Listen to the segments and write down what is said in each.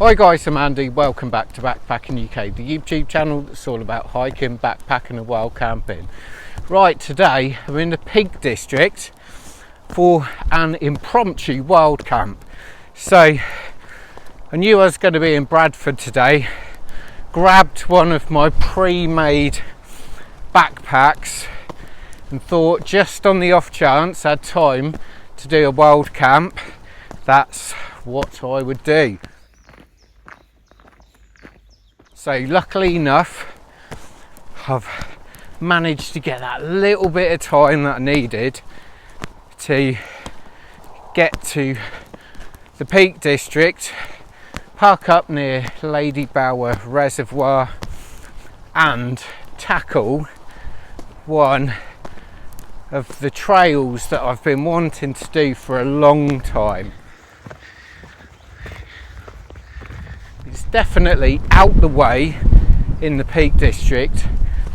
Hi guys, I'm Andy. Welcome back to Backpacking UK, the YouTube channel that's all about hiking, backpacking and wild camping. Right, today I'm in the Peak District for an impromptu wild camp. So I knew I was going to be in Bradford today, grabbed one of my pre-made backpacks and thought, just on the off chance I had time to do a wild camp, that's what I would do. So luckily enough, I've managed to get that little bit of time that I needed to get to the Peak District, park up near Lady Bower Reservoir and tackle one of the trails that I've been wanting to do for a long time. It's definitely out the way in the Peak District,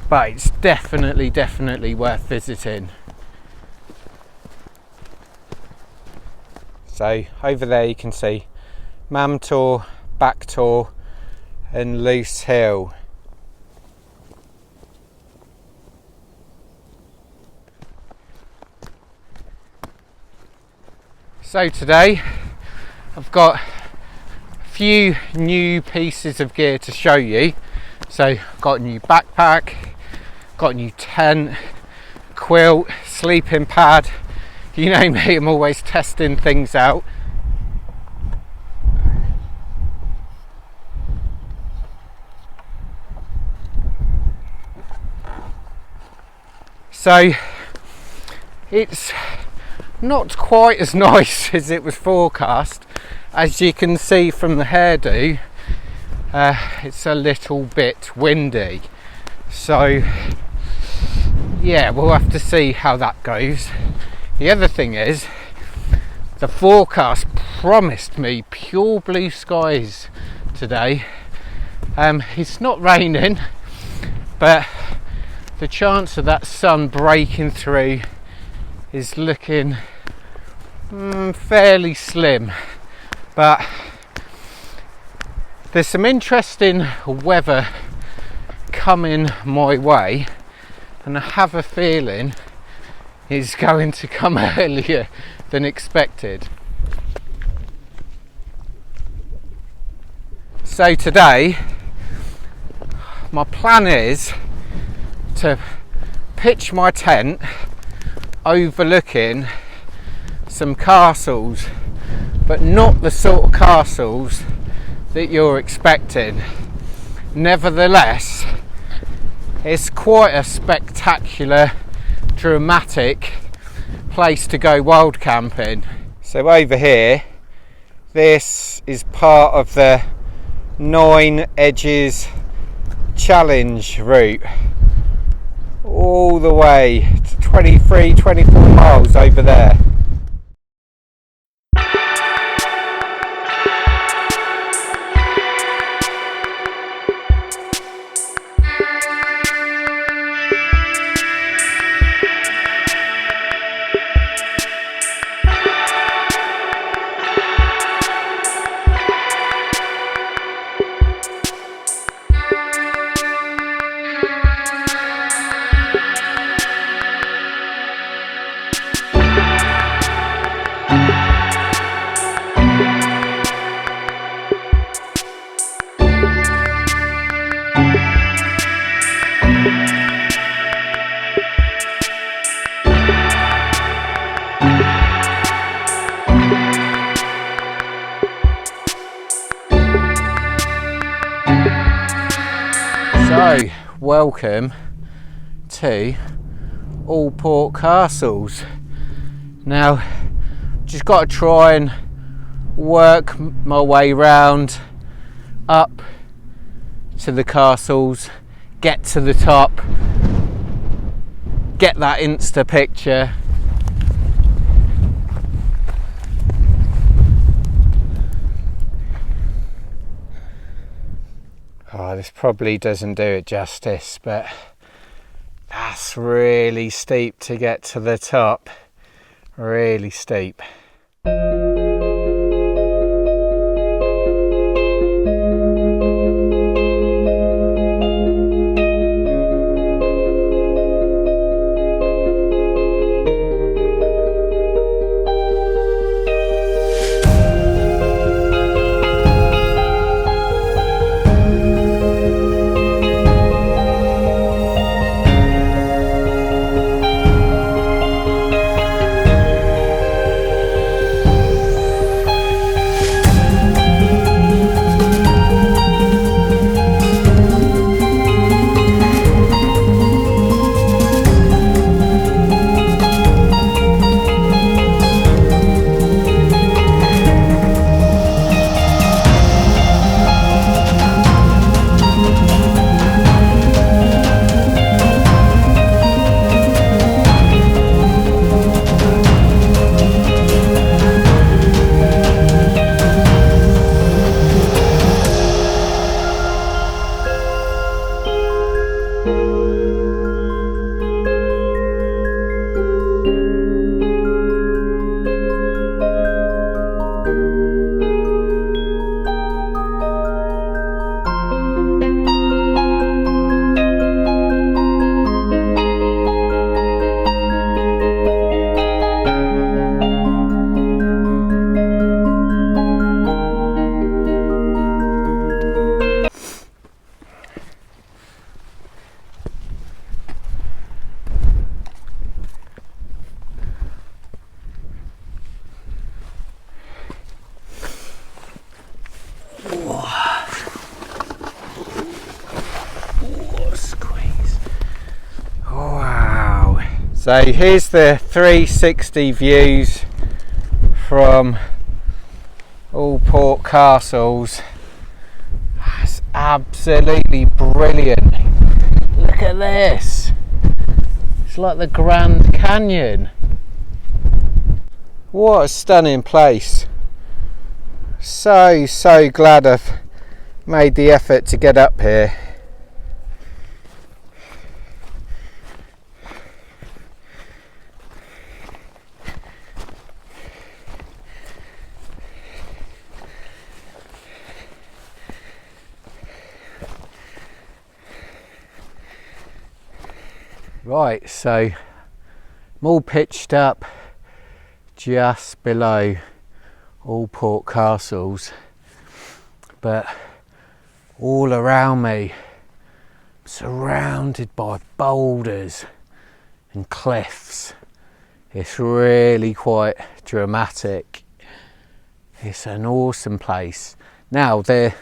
but it's definitely worth visiting. So over there you can see Mamtor, Backtor and Loose Hill. So today I've got few new pieces of gear to show you. So I've got a new backpack, got a new tent, quilt, sleeping pad, you know me, I'm always testing things out. So it's not quite as nice as it was forecast. As you can see from the hairdo, it's a little bit windy. So yeah, we'll have to see how that goes. The other thing is, the forecast promised me pure blue skies today. It's not raining, but the chance of that sun breaking through is looking fairly slim. But there's some interesting weather coming my way, and I have a feeling it's going to come earlier than expected. So today my plan is to pitch my tent overlooking some castles, but not the sort of castles that you're expecting. Nevertheless, it's quite a spectacular, dramatic place to go wild camping. So over here, this is part of the 9 Edges Challenge route, all the way to 24 miles over there. So, welcome to Alport Castles. Now, just got to try and work my way round up to the castles, get to the top, get that Insta picture. Oh, this probably doesn't do it justice, but that's really steep to get to the top. Really steep. So here's the 360 views from Alport Castles. That's absolutely brilliant. Look at this. It's like the Grand Canyon. What a stunning place. So glad I've made the effort to get up here. Right, so I'm all pitched up just below Alport Castles, but all around me, surrounded by boulders and cliffs. It's really quite dramatic. It's an awesome place. Now there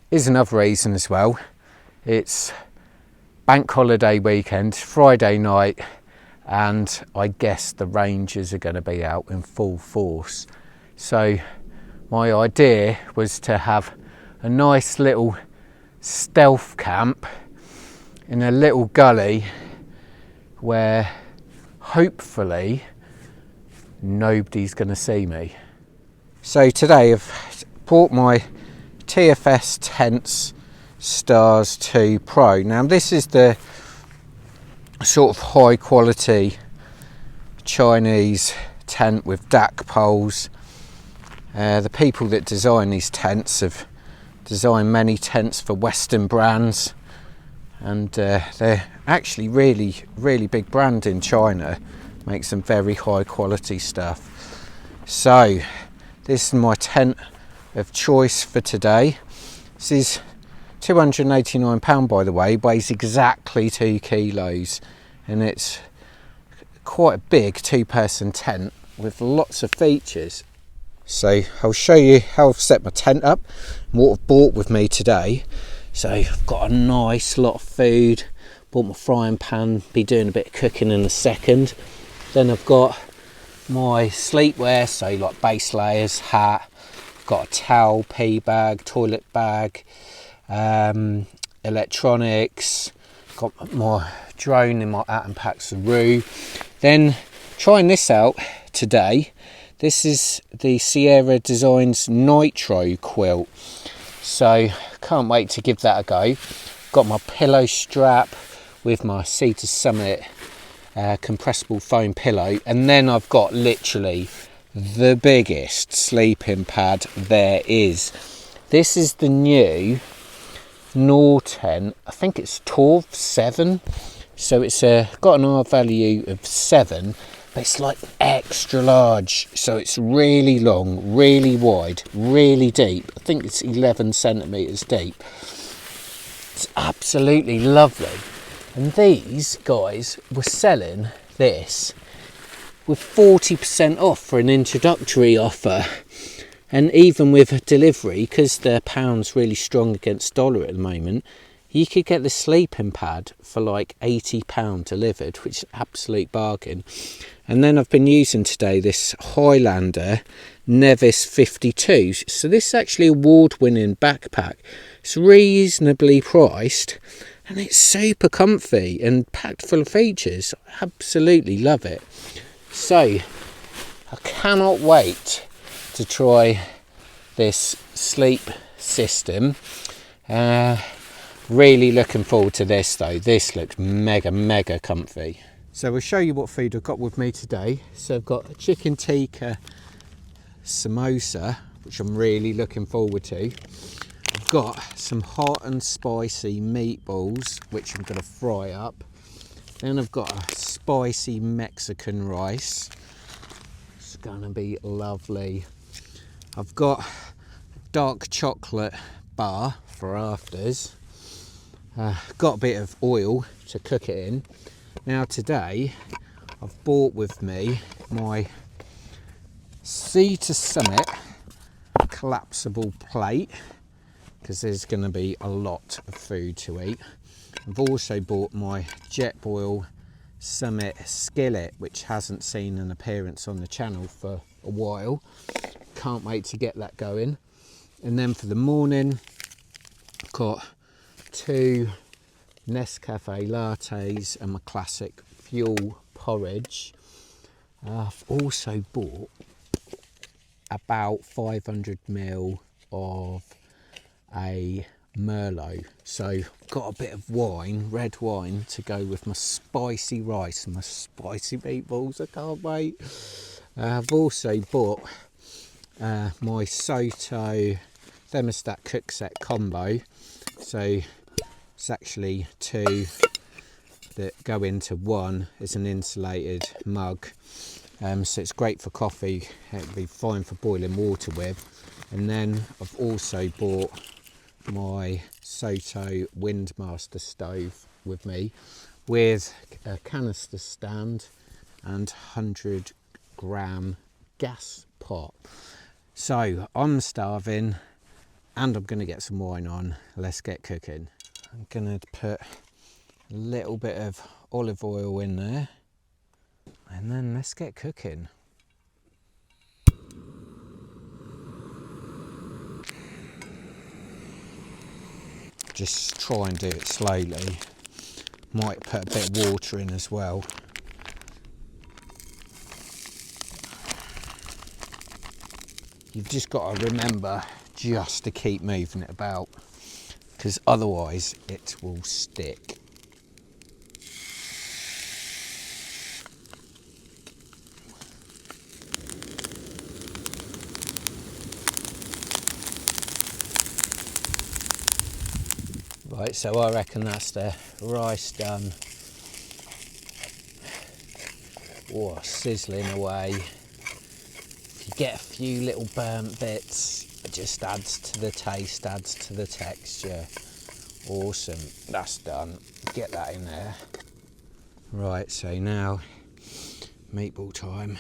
is another reason as well. It's bank holiday weekend, Friday night, and I guess the rangers are going to be out in full force. So my idea was to have a nice little stealth camp in a little gully where hopefully nobody's going to see me. So today I've bought my TFS Tents Stars 2 Pro. Now this is the sort of high quality Chinese tent with DAC poles. The people that design these tents have designed many tents for Western brands, and they're actually really big brand in China, make some very high quality stuff. So this is my tent of choice for today. This is £289 by the way, weighs exactly 2 kilos, and it's quite a big 2-person tent with lots of features. So I'll show you how I've set my tent up and what I've bought with me today. So I've got a nice lot of food, bought my frying pan, be doing a bit of cooking in a second. Then I've got my sleepwear, so like base layers, hat, got a towel, pee bag, toilet bag, electronics, got my drone in my Atom Paxaroo. Then trying this out today, this is the Sierra Designs Nitro quilt, so can't wait to give that a go. Got my pillow strap with my Cedar Summit compressible foam pillow, and then I've got literally the biggest sleeping pad there is. This is the new Norten, I think it's Torv 7, so it's got an R value of 7, but it's like extra large, so it's really long, really wide, really deep. I think it's 11 centimeters deep. It's absolutely lovely. And these guys were selling this with 40% off for an introductory offer. And even with a delivery, because the pound's really strong against dollar at the moment, you could get the sleeping pad for like £80 delivered, which is an absolute bargain. And then I've been using today this Highlander Nevis 52. So this is actually an award-winning backpack. It's reasonably priced and it's super comfy and packed full of features. I absolutely love it. So I cannot wait to try this sleep system. Really looking forward to this though. This looks mega comfy. So we'll show you what food I've got with me today. So I've got a chicken tikka samosa, which I'm really looking forward to. I've got some hot and spicy meatballs, which I'm going to fry up. Then I've got a spicy Mexican rice. It's going to be lovely. I've got a dark chocolate bar for afters. Got a bit of oil to cook it in. Now today I've bought with me my Cedar Summit collapsible plate, because there's going to be a lot of food to eat. I've also bought my Jetboil summit skillet, which hasn't seen an appearance on the channel for a while. Can't wait to get that going. And then for the morning, got 2 Nescafe lattes and my classic fuel porridge. I've also bought about 500ml of a Merlot, so got a bit of wine, red wine, to go with my spicy rice and my spicy meatballs. I can't wait. I've also bought my Soto thermostat cook set combo, so it's actually 2 that go into one. It's an insulated mug, so it's great for coffee. It'll be fine for boiling water with. And then I've also bought my Soto Windmaster stove with me, with a canister stand and 100g gas pot. So I'm starving and I'm going to get some wine on. Let's get cooking. I'm going to put a little bit of olive oil in there and then let's get cooking. Just try and do it slowly. Might put a bit of water in as well. You've just got to remember just to keep moving it about, because otherwise it will stick. Right, so I reckon that's the rice done. Oh, sizzling away. If you get a few little burnt bits, it just adds to the taste, adds to the texture. Awesome, that's done. Get that in there. Right, so now meatball time.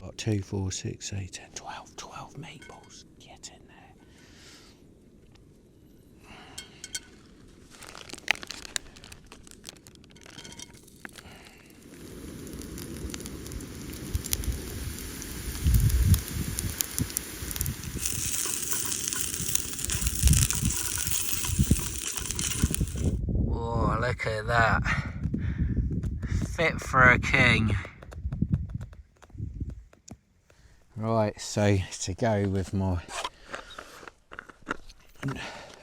Got 2, 4, 6, 8, 10, 12 meatballs. Get in there. Oh, look at that. Fit for a king. Right, so to go with my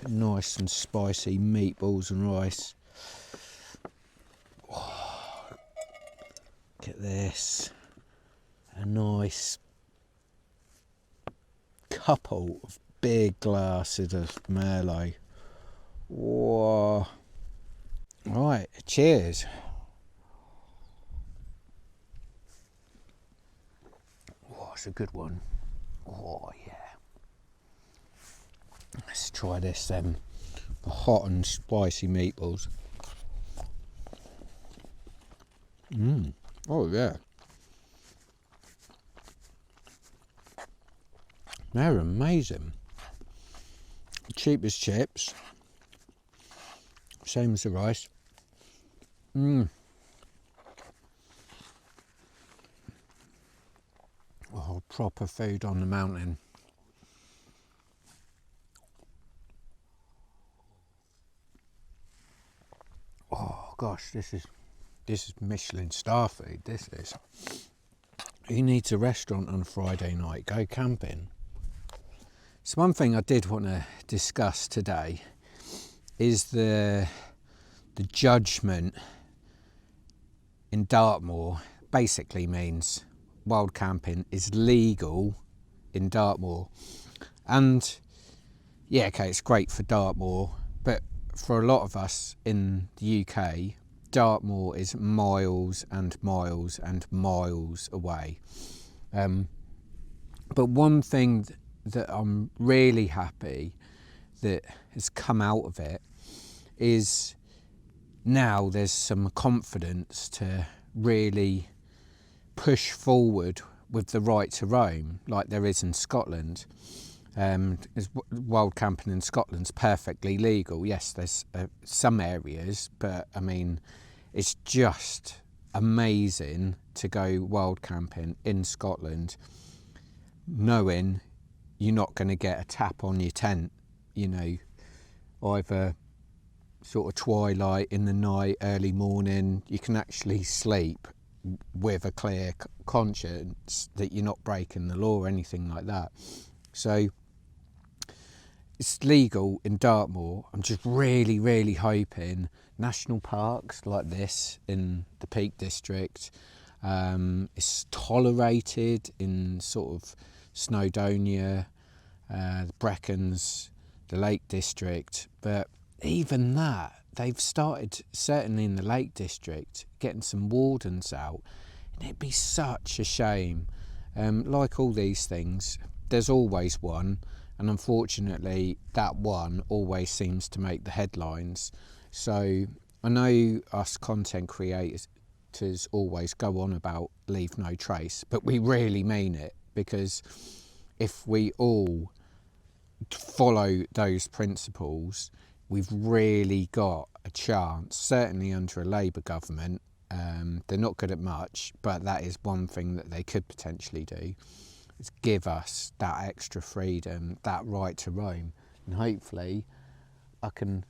nice and spicy meatballs and rice. Oh, look at this. A nice couple of big glasses of Merlot. Whoa. Right, cheers. Oh, it's a good one. Oh, yeah. Let's try this then. The hot and spicy meatballs. Oh, yeah. They're amazing. Cheap as chips. Same as the rice. Oh, proper food on the mountain. Oh gosh, this is Michelin star food. This is. Who needs a restaurant on a Friday night? Go camping. So one thing I did want to discuss today is the judgment in Dartmoor. Basically means wild camping is legal in Dartmoor, and yeah, okay, it's great for Dartmoor, but for a lot of us in the UK, Dartmoor is miles and miles and miles away. But one thing that I'm really happy that has come out of it is now there's some confidence to really push forward with the right to roam like there is in Scotland. Wild camping in Scotland's perfectly legal. Yes, there's some areas, but I mean, it's just amazing to go wild camping in Scotland knowing you're not going to get a tap on your tent, you know, either sort of twilight, in the night, early morning. You can actually sleep with a clear conscience that you're not breaking the law or anything like that. So it's legal in Dartmoor. I'm just really hoping national parks like this in the Peak District, it's tolerated in sort of Snowdonia, the Brecons, the Lake District, but even that, they've started, certainly in the Lake District, getting some wardens out, and it'd be such a shame. Like all these things, there's always one, and unfortunately that one always seems to make the headlines. So I know us content creators always go on about leave no trace, but we really mean it, because if we all follow those principles, we've really got a chance, certainly under a Labour government. They're not good at much, but that is one thing that they could potentially do, is give us that extra freedom, that right to roam. And hopefully I can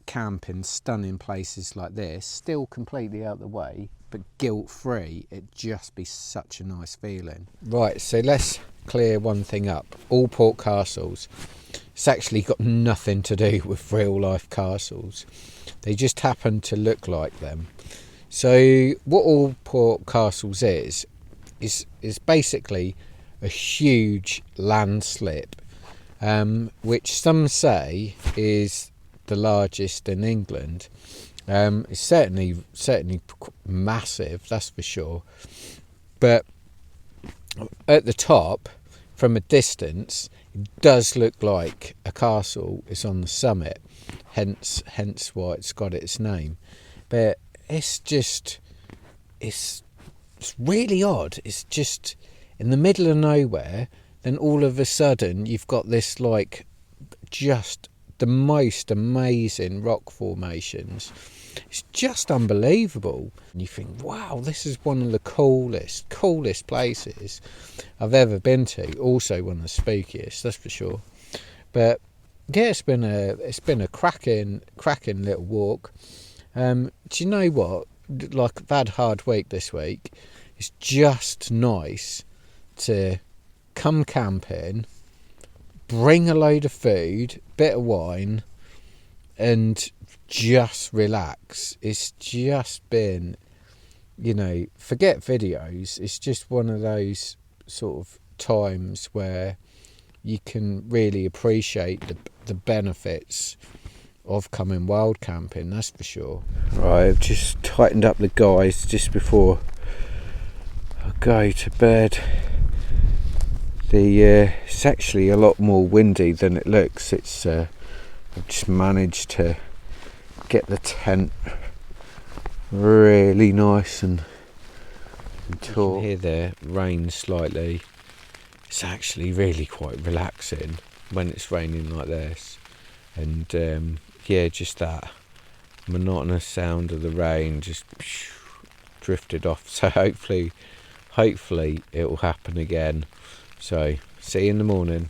camp in stunning places like this, still completely out the way, but guilt-free. It'd just be such a nice feeling. Right, so let's clear one thing up. Alport Castles, it's actually got nothing to do with real life castles. They just happen to look like them. So what Alport Castles is basically a huge landslip, which some say is the largest in England. It's certainly massive, that's for sure. But at the top, from a distance, it does look like a castle is on the summit, hence why it's got its name. But it's really odd. It's just in the middle of nowhere, then all of a sudden you've got this, like, just the most amazing rock formations. It's just unbelievable. And you think, wow, this is one of the coolest places I've ever been to. Also one of the spookiest, that's for sure. But yeah, it's been a cracking little walk. Do you know what? Like, I've had a hard week this week. It's just nice to come camping, bring a load of food, bit of wine, and just relax. It's just been, you know, forget videos. It's just one of those sort of times where you can really appreciate the benefits of coming wild camping, that's for sure. Right, I've just tightened up the guys just before I go to bed. It's actually a lot more windy than it looks. I've just managed to get the tent really nice and taut. You can hear the rain slightly. It's actually really quite relaxing when it's raining like this. And yeah, just that monotonous sound of the rain just drifted off. So hopefully it will happen again. So see you in the morning.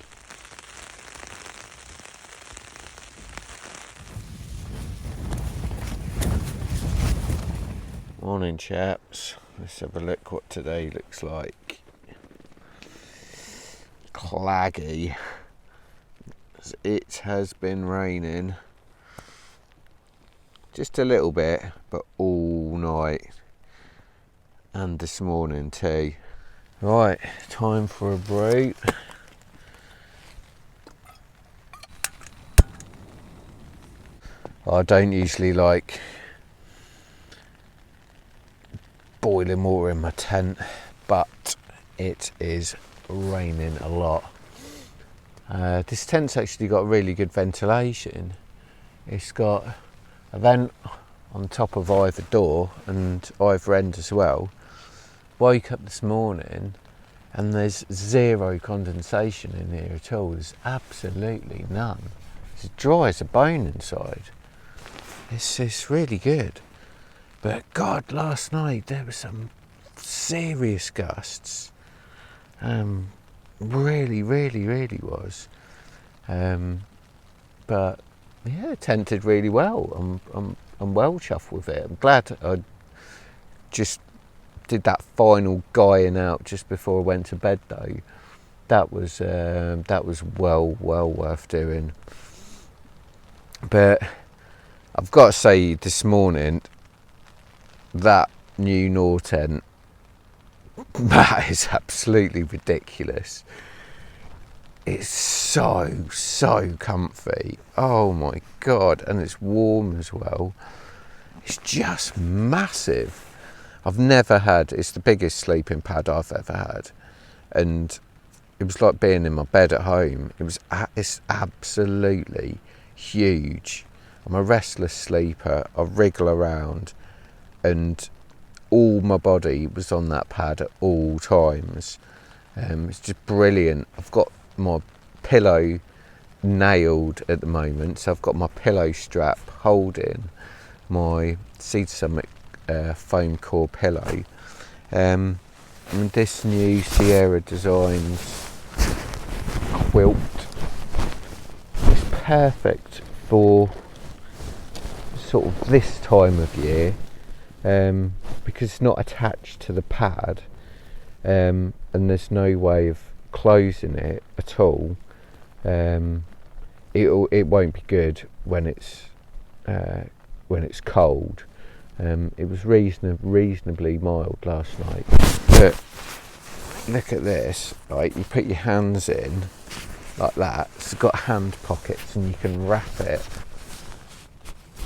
Morning, chaps. Let's have a look what today looks like. Claggy. It has been raining just a little bit, but all night and this morning too. Right, time for a brew. I don't usually like boiling water in my tent, but it is raining a lot. This tent's actually got really good ventilation. It's got a vent on top of either door and either end as well. Woke up this morning and there's zero condensation in here at all. There's absolutely none. It's dry as a bone inside. It's really good. But God, last night there were some serious gusts. Really was. But yeah, it tented really well. I'm well chuffed with it. I'm glad I just did that final guying out just before I went to bed though. That was well worth doing. But I've got to say, this morning, that new Nor tent, that is absolutely ridiculous. It's so comfy. Oh my God, and it's warm as well. It's just massive. I've never had, it's the biggest sleeping pad I've ever had, and it was like being in my bed at home. It's absolutely huge. I'm a restless sleeper. I wriggle around, and all my body was on that pad at all times. It's just brilliant. I've got my pillow nailed at the moment, so I've got my pillow strap holding my Seed Summit foam core pillow, and this new Sierra Designs quilt is perfect for sort of this time of year, because it's not attached to the pad, and there's no way of closing it at all. It won't be good when it's cold. It was reasonably mild last night, but look at this, right? You put your hands in like that. It's got hand pockets, and you can wrap it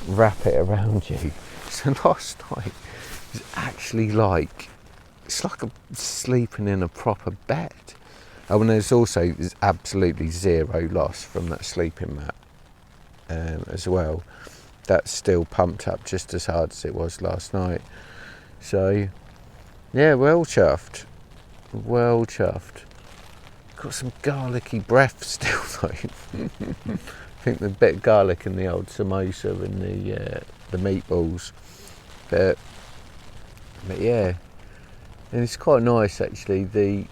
around you. So last night was actually it's like sleeping in a proper bed. Oh, and there's absolutely zero loss from that sleeping mat as well. That's still pumped up just as hard as it was last night. So yeah, well chuffed. Got some garlicky breath still though. I think the bit of garlic in the old samosa and the meatballs, but yeah, and it's quite nice actually. The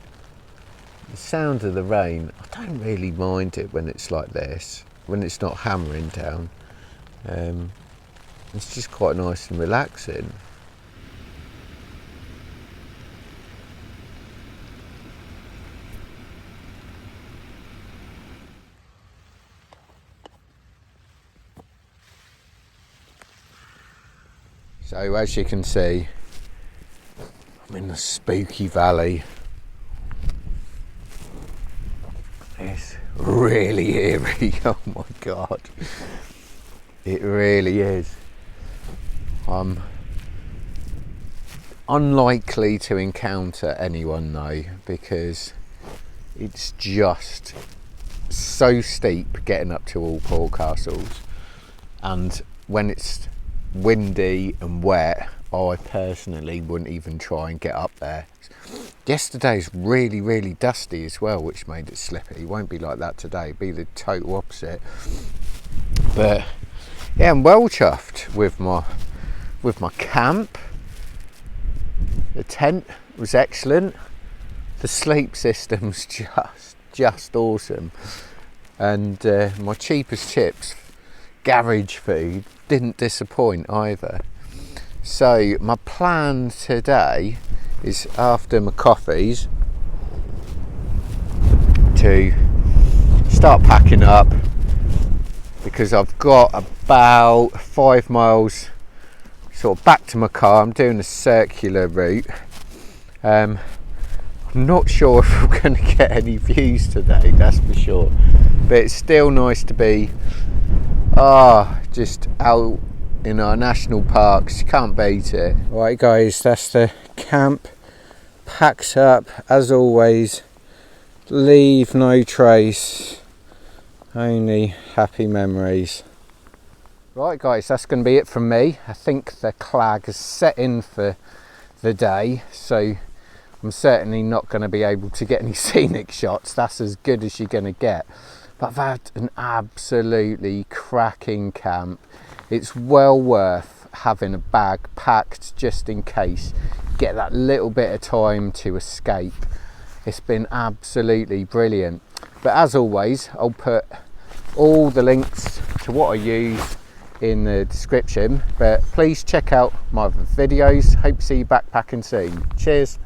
sound of the rain, I don't really mind it when it's like this, when it's not hammering down. It's just quite nice and relaxing. So as you can see, I'm in the spooky valley. It's really eerie. Oh my God, it really is. I'm unlikely to encounter anyone though, because it's just so steep getting up to Alport Castles, and when it's windy and wet, I personally wouldn't even try and get up there. Yesterday's really dusty as well, which made it slippy. It won't be like that today, it'll be the total opposite. But yeah, I'm well chuffed with my camp. The tent was excellent. The sleep system's just awesome. And my cheapest chips, garage food, didn't disappoint either. So my plan today is, after my coffees, to start packing up, because I've got about 5 miles sort of back to my car. I'm doing a circular route. I'm not sure if we're going to get any views today, that's for sure, but it's still nice to be just out in our national parks. You can't beat it. Right guys, that's the camp packed up as always. Leave no trace, only happy memories. Right guys, that's going to be it from me. I think the clag is set in for the day, so I'm certainly not going to be able to get any scenic shots. That's as good as you're going to get. But I've had an absolutely cracking camp. It's well worth having a bag packed just in case, get that little bit of time to escape. It's been absolutely brilliant. But as always, I'll put all the links to what I use in the description, but please check out my other videos. Hope to see you backpacking soon. Cheers.